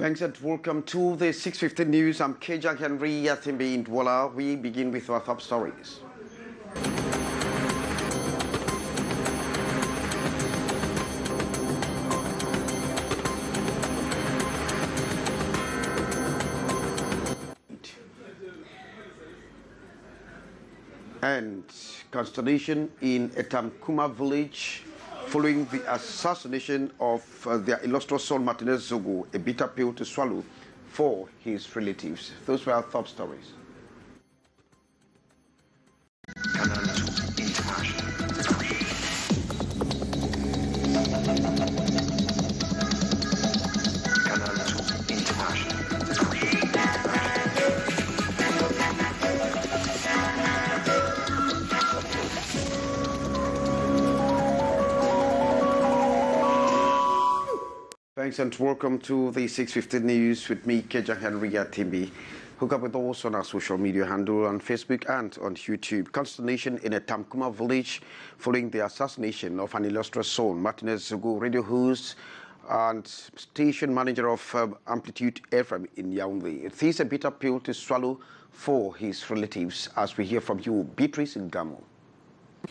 Thanks and welcome to the 6:15 news. I'm Keja Henry Yatimbe in Douala. We begin with our top stories. And consternation in Etamkuma village following the assassination of their illustrious Soul Martinez Zogo, a bitter pill to swallow for his relatives. Those were our top stories. Thanks and welcome to the 6:15 news with me, Keja Henry Yatimbe. Hook up with us on our social media handle on Facebook and on YouTube. Consternation in a Tamkuma village following the assassination of an illustrious Soul Martinez Zogo, radio host and station manager of Amplitude FM in Yaoundé. It is a bitter pill to swallow for his relatives, as we hear from you, Beatrice in Gamo.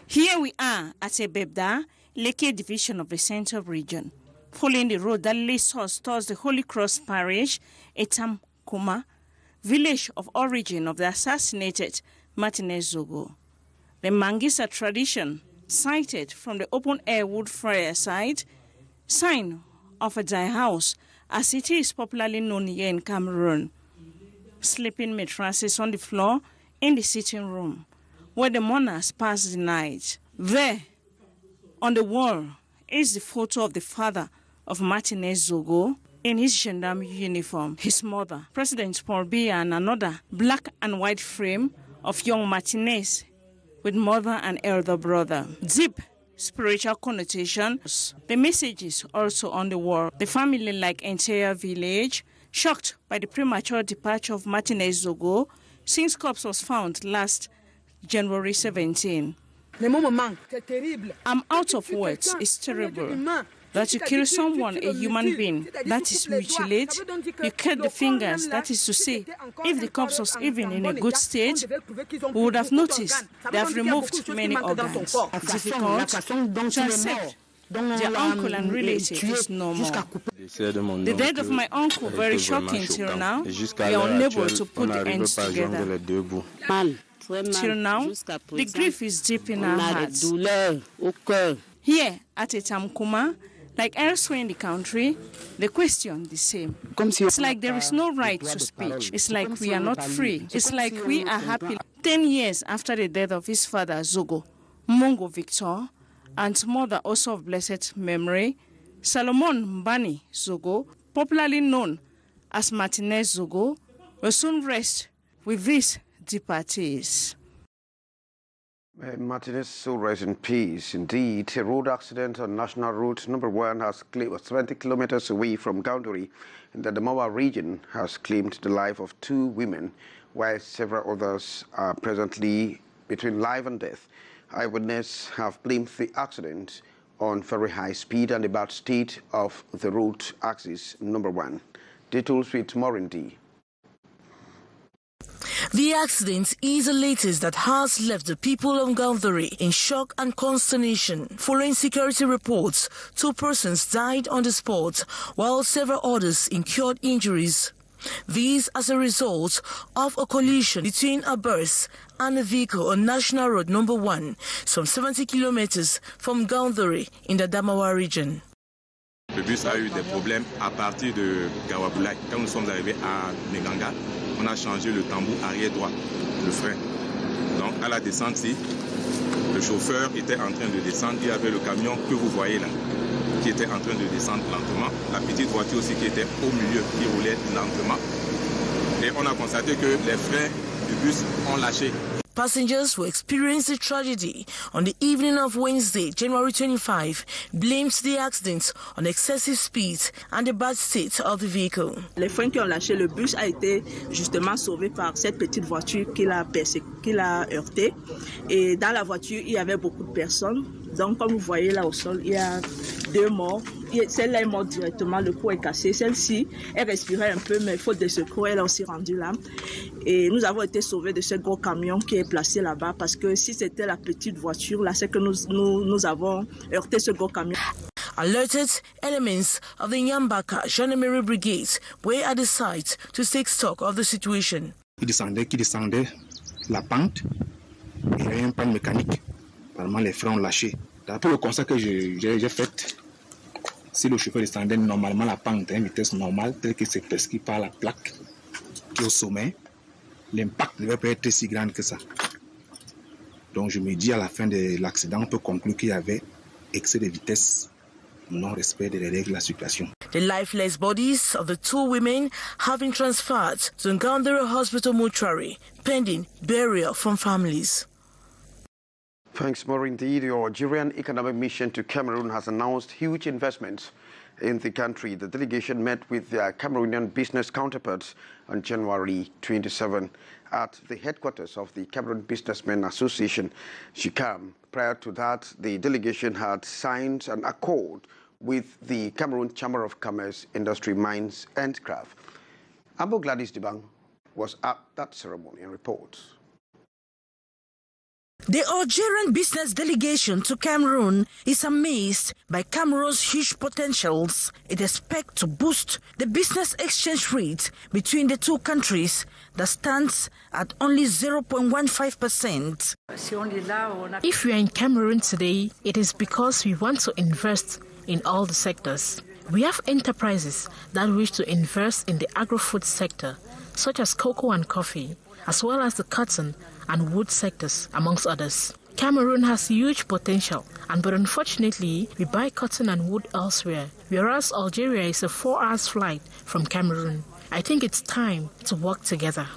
Here we are at Ebebda, Leke division of the Central region. Following the road that leads us towards the Holy Cross Parish, Etamkuma, village of origin of the assassinated Martinez Zogo. The Mangisa tradition, cited from the open-air wood fireside, sign of a die house, as it is popularly known here in Cameroon. Sleeping mattresses on the floor in the sitting room, where the mourners pass the night. There, on the wall, is the photo of the father of Martinez Zogo in his gendarme uniform, his mother, President Paul Biya, and another black and white frame of young Martinez with mother and elder brother. Deep spiritual connotations. The message is also on the wall. The family, like entire village, shocked by the premature departure of Martinez Zogo since corpse was found last January 17. I'm out of words. It's terrible. That you kill someone, a human being, that is mutilate, you cut the fingers, that is to say, if the corpse was even in a good state, we would have noticed they have removed many organs. Difficult to accept their uncle and relative is normal. The death of my uncle, very shocking till now. We are unable to put the ends together. Till now, the grief is deep in our hearts. Here at Etamkuma, like elsewhere in the country, the question the same. It's like there is no right to speech. It's like we are not free. It's like we are happy. 10 years after the death of his father, Zogo, Mongo Victor, and mother also of blessed memory, Solomon Mbani Zogo, popularly known as Martinez Zogo, will soon rest with these departees. Martinez still rests in peace. Indeed, a road accident on National Route number 1 has 20 kilometers away from Gaunduri in the Damawa region has claimed the life of 2 women, while several others are presently between life and death. Eyewitnesses have blamed the accident on very high speed and the bad state of the road axis number 1. Details with Morindi. The accident is the latest that has left the people of Gaunduri in shock and consternation. Following security reports, 2 persons died on the spot, while several others incurred injuries. These as a result of a collision between a bus and a vehicle on National Road number 1, some 70 kilometers from Gaunduri in the Damawa region. Le bus a eu des problèmes à partir de Gawaboulak. Quand nous sommes arrivés à Neganga, on a changé le tambour arrière droit, le frein. Donc à la descente, le chauffeur était en train de descendre. Il y avait le camion que vous voyez là, qui était en train de descendre lentement. La petite voiture aussi qui était au milieu, qui roulait lentement. Et on a constaté que les freins du bus ont lâché. Passengers who experienced the tragedy on the evening of Wednesday, January 25, blamed the accident on excessive speed and the bad state of the vehicle. Les freins qui ont lâché, le bus a été justement sauvé par cette petite voiture qui l'a heurté. Et dans la voiture, il y avait beaucoup de personnes. Donc, comme vous voyez là au sol, il y a 2 morts. Celle-là est morte directement, le cou est cassé. Celle-ci, elle respirait un peu, mais faute de secours, elle a aussi rendu là. Et nous avons été sauvés de ce gros camion qui est placé là-bas, parce que si c'était la petite voiture, là, c'est que nous avons heurté ce gros camion. Alerted elements of the Nyambaka Gendarmerie Brigade were at the site to take stock of the situation. Qui descendait la pente, il y avait un panne mécanique. Apparemment, les freins ont lâché. D'après le constat que j'ai fait, si le chauffeur descendait normalement la pente à une vitesse normale, telle que c'est prescrit par la plaque qui est au sommet, l'impact ne devait pas être si grand que ça. Donc je me dis à la fin de l'accident, on peut conclure qu'il y avait excès de vitesse, non-respect des règles de la circulation. The lifeless bodies of the 2 women have been transferred to Ngandere Hospital mortuary, pending burial from families. Thanks more indeed. The Algerian economic mission to Cameroon has announced huge investments in the country. The delegation met with their Cameroonian business counterparts on January 27 at the headquarters of the Cameroon Businessmen Association, SOCIETE. Prior to that, the delegation had signed an accord with the Cameroon Chamber of Commerce, Industry, Mines and Craft. Ambo Gladys Dibang was at that ceremony and reports. The Algerian business delegation to Cameroon is amazed by Cameroon's huge potentials. It expects to boost the business exchange rate between the 2 countries that stands at only 0.15%. If we are in Cameroon today, it is because we want to invest in all the sectors. We have enterprises that wish to invest in the agro-food sector, such as cocoa and coffee, as well as the cotton and wood sectors, amongst others. Cameroon has huge potential, but unfortunately, we buy cotton and wood elsewhere, whereas Algeria is a 4-hour flight from Cameroon. I think it's time to work together.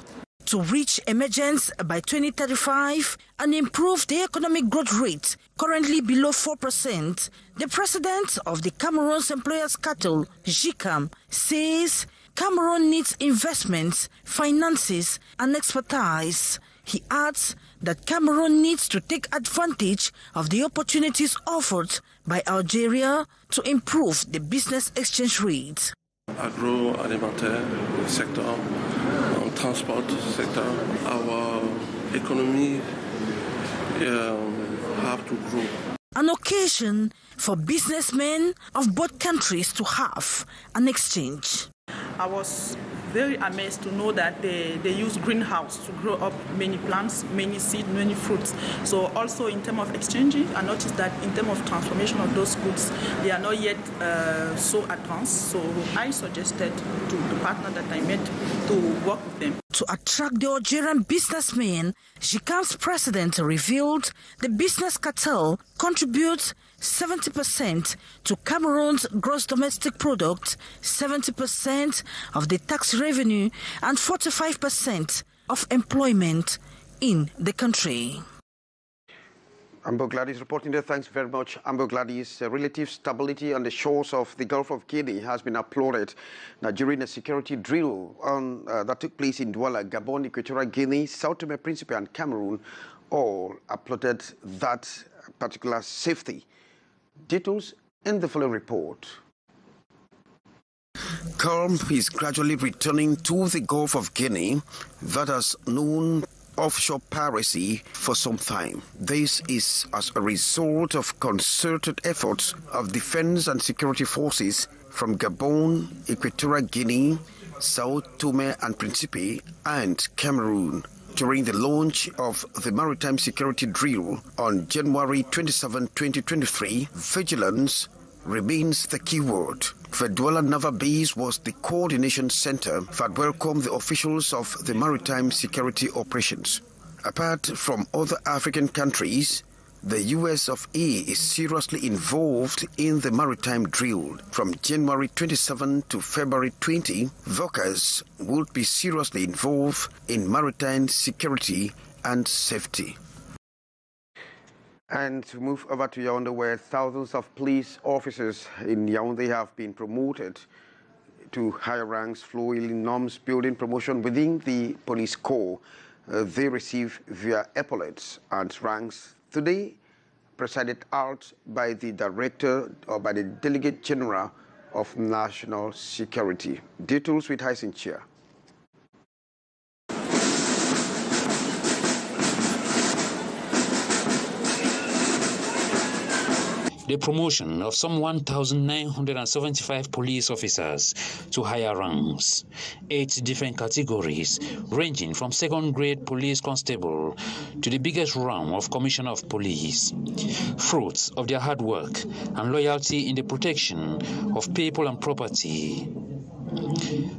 To reach emergence by 2035 and improve the economic growth rate, currently below 4%, the president of the Cameroon's Employers Cartel, GICAM, says Cameroon needs investments, finances, and expertise. He adds that Cameroon needs to take advantage of the opportunities offered by Algeria to improve the business exchange rate. Agroalimentaire sector, transport sector, our economy have to grow. An occasion for businessmen of both countries to have an exchange. I was very amazed to know that they use greenhouse to grow up many plants, many seeds, many fruits. So also in terms of exchanging, I noticed that in terms of transformation of those goods, they are not yet so advanced. So I suggested to the partner that I met to work with them. To attract the Algerian businessmen, GICAM's president revealed the business cartel contributes 70% to Cameroon's gross domestic product, 70% of the tax revenue, and 45% of employment in the country. Ambo Gladys reporting there. Thanks very much, Ambo Gladys. Relative stability on the shores of the Gulf of Guinea has been applauded during a security drill that took place in Douala, Gabon, Equatorial Guinea, Sao Tome and Principe, and Cameroon. All applauded that particular safety. Details in the following report. Calm is gradually returning to the Gulf of Guinea that has known offshore piracy for some time. This is as a result of concerted efforts of defense and security forces from Gabon, Equatorial Guinea, Sao Tome and Principe, and Cameroon. During the launch of the Maritime Security Drill on January 27, 2023, vigilance remains the key word. The Douala Naval Base was the coordination center that welcomed the officials of the maritime security operations. Apart from other African countries, the US of A is seriously involved in the maritime drill. From January 27 to February 20, workers would be seriously involved in maritime security and safety. And to move over to Yaoundé, where thousands of police officers in Yaoundé have been promoted to higher ranks following norms building promotion within the police corps. They receive their epaulets and ranks today presided out by the Director or by the Delegate General of National Security. Details with Hyacinthe Chia. The promotion of some 1,975 police officers to higher ranks, 8 different categories ranging from second-grade police constable to the biggest realm of commissioner of police, fruits of their hard work and loyalty in the protection of people and property.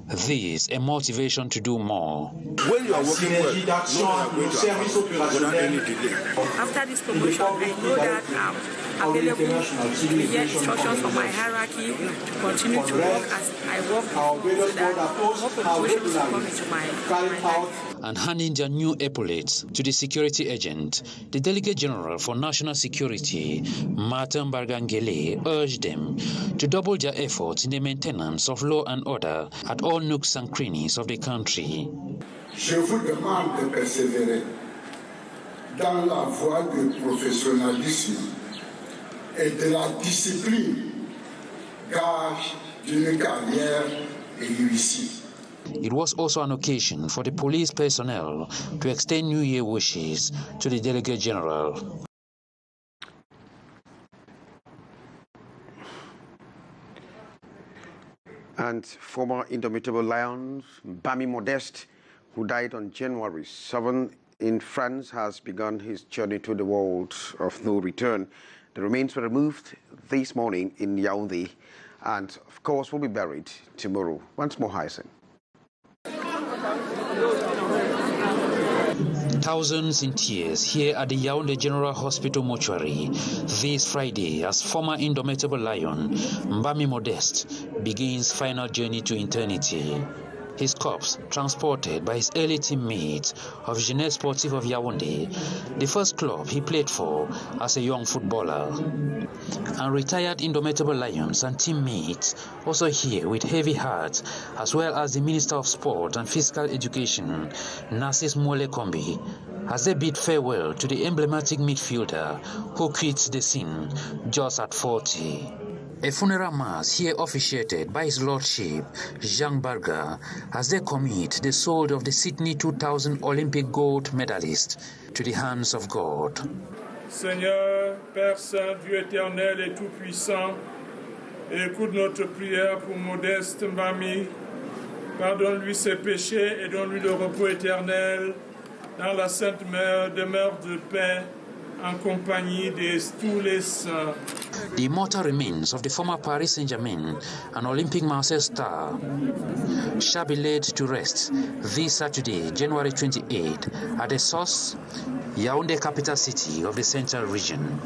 This a motivation to do more. When you are working well, after this promotion, I know that I'm available to hear instructions from my hierarchy to continue to work as I work so that more promotions will come into my life. And handing their new epaulets to the security agent, the Delegate General for National Security, Martin Bargangele, urged them to double their efforts in the maintenance of law and order at all nooks and crannies of the country. Je vous demande de persévérer dans la voie du professionnalisme et de la discipline, gage d'une carrière réussie. It was also an occasion for the police personnel to extend New Year wishes to the Delegate General. And former Indomitable Lions, Bami Modeste, who died on January 7 in France, has begun his journey to the world of no return. The remains were removed this morning in Yaoundé and, of course, will be buried tomorrow. Once more, Hyacinthe. Thousands in tears here at the Yaoundé General Hospital mortuary this Friday as former Indomitable Lion Bami Modeste begins final journey to eternity. His corpse transported by his early teammate of Jeunesse Sportive of Yaoundé, the first club he played for as a young footballer. And retired Indomitable Lions and teammates also here with heavy hearts, as well as the Minister of Sport and Physical Education, Narcisse Mole Kombi, as they bid farewell to the emblematic midfielder who quits the scene just at 40. A funeral mass here officiated by His Lordship Jean Barga as they commit the soul of the Sydney 2000 Olympic gold medalist to the hands of God. Seigneur, Père Saint, Dieu éternel et tout-puissant, écoute notre prière pour Modeste Mbami. Pardonne-lui ses péchés et donne-lui le repos éternel dans la Sainte Mère, demeure de paix en compagnie de tous les saints. The immortal remains of the former Paris Saint-Germain and Olympic Marseille star shall be laid to rest this Saturday, January 28, at the source, Yaoundé, capital city of the Central Region.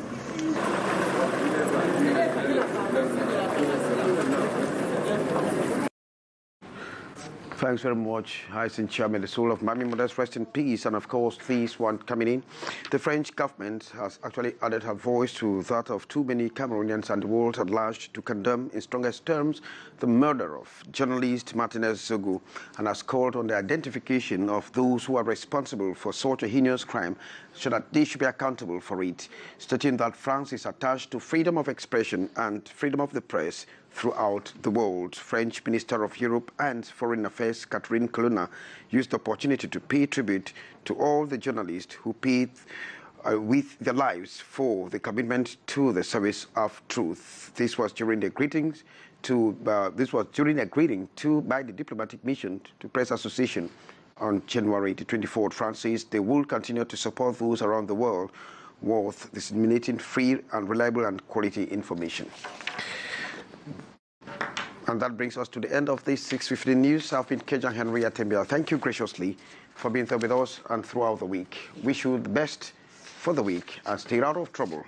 Thanks very much, Hyacinthe Chia. May the soul of Bami Modeste rest in peace. And of course, this one coming in, the French government has actually added her voice to that of too many Cameroonians and the world at large to condemn in strongest terms the murder of journalist Martinez Zogo, and has called on the identification of those who are responsible for such a heinous crime so that they should be accountable for it, stating that France is attached to freedom of expression and freedom of the press throughout the world. French Minister of Europe and Foreign Affairs Catherine Colonna used the opportunity to pay tribute to all the journalists who paid with their lives for the commitment to the service of truth. This was during the greeting by the diplomatic mission to Press Association on January the 24th. France says they will continue to support those around the world worth disseminating free and reliable and quality information. And that brings us to the end of this 6:15 news. I've been Kejan Henry Atembia. Thank you graciously for being there with us and throughout the week. Wish you the best for the week and stay out of trouble.